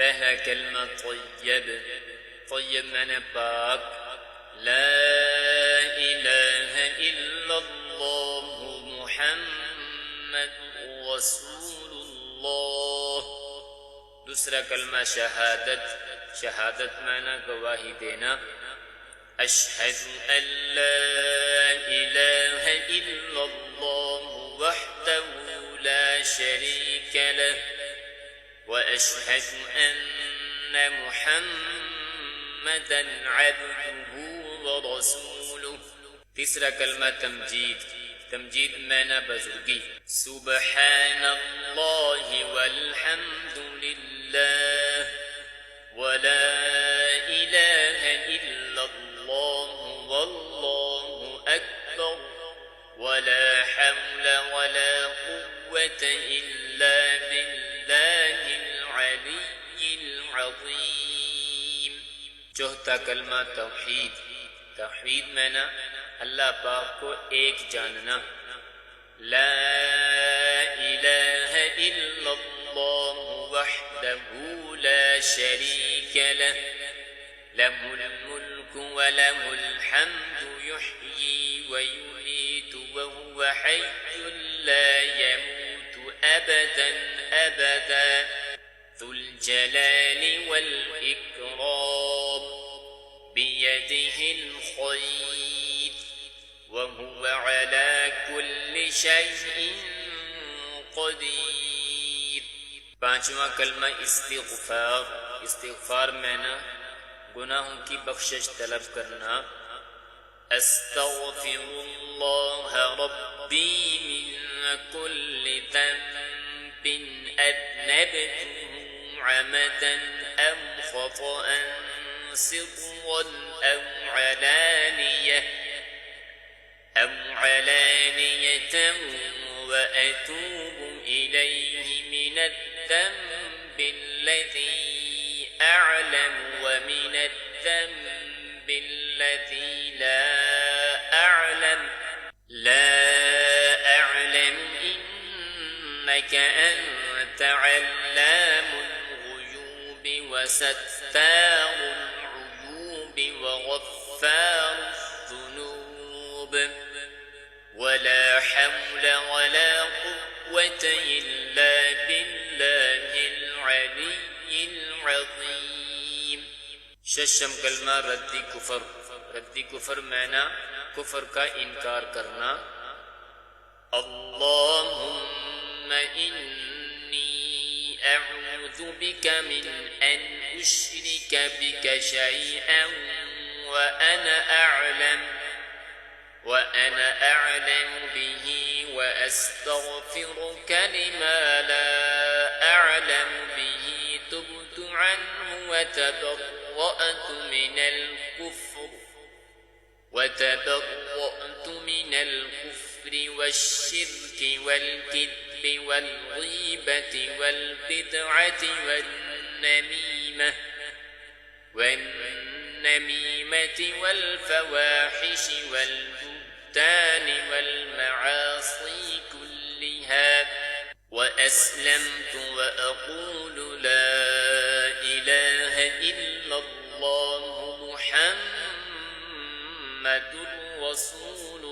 पहला कलमा तय्यब, तय्यब मैंने पाक, ला इलाहा इल्लल्लाह मुहम्मदुर रसूलुल्लाह। दूसरा कलमा शहादत, शहादत माना गवाही देना, अशहदु अल्ला इलाहा इल्लल्लाह वहदहु ला शरीक लह व अशहदु अन्न मुहम्मदन अब्दुहु व रसूलुहु। तीसरा कलमा तमजीद, तमजीद माना बुजुर्गी, सुब्हानल्लाहि वल्हम्दुलिल्लाह व ला इलाहा इल्लल्लाह वल्लाहु अकबर व ला हौल व ला कुव्वत इल्ला बिल्लाहिल अलिय्यिल अज़ीम। चौथा कलमा तौहीद, तौहीद माना अल्लाह पाक को एक जानना, ला इलाहा इल्लल्लाह वहदहु ला शरीक लह लहुल मुल्कु व लहुल हम्दु युह्यी व युमीतु व हुवा हय्युन ला यमूतु अबदन अबदा ज़ुल जलालि वल इक्राम बियदिहिल खैर व हुवा अला कुल्लि शैइन क़दीर। पांचवा कलमा इस्तिग़फ़ार, इस्तिग़फ़ार माना गुनाहों की बख्शिश तलब करना, अस्तग़फ़िरुल्लाह रब्बी मिन कुल्लि ज़ंबिन अज़नबतुहु अमदन अव ख़तअन सिर्रन अव अलानियतन व अतूबु इलैहि मिनज़्ज़ंबि अल्लज़ी अअलम व मिनज़्ज़ंबि अल्लज़ी ला अअलम इन्नका अंत अल्लामुल ग़ुयूब व सत्तारुल उयूब व गफ़्फ़ारुज़ ज़ुनूब व ला हौल व ला कुव्वत इल्ला बिल्लाहिल अलिय्यिल अज़ीम। शशम कलमा रद्दी कुफर, रद्दी कुफर माना कुफर का इनकार करना, अल्लाहुम्मा इन्नी अऊज़ु बिका मिन अन उश्रिका बिका शैअन व अना अअलम बिही व अस्तग़फिरुका लिमा ला अअलम बिही तुब्तु अन्हु व तबर्रअतु मिनल कुफ्रि वश्शिर्कि वल किज़्बि वल गीबति वल बिदअति वन्नमीमति वल फवाहिशि वल बुहतानि वल मआसी कुल्लिहा व अस्लमतु व अक़ूलु ला इलाहा इल्लल्लाहु मुहम्मदुर रसूलुल्लाह।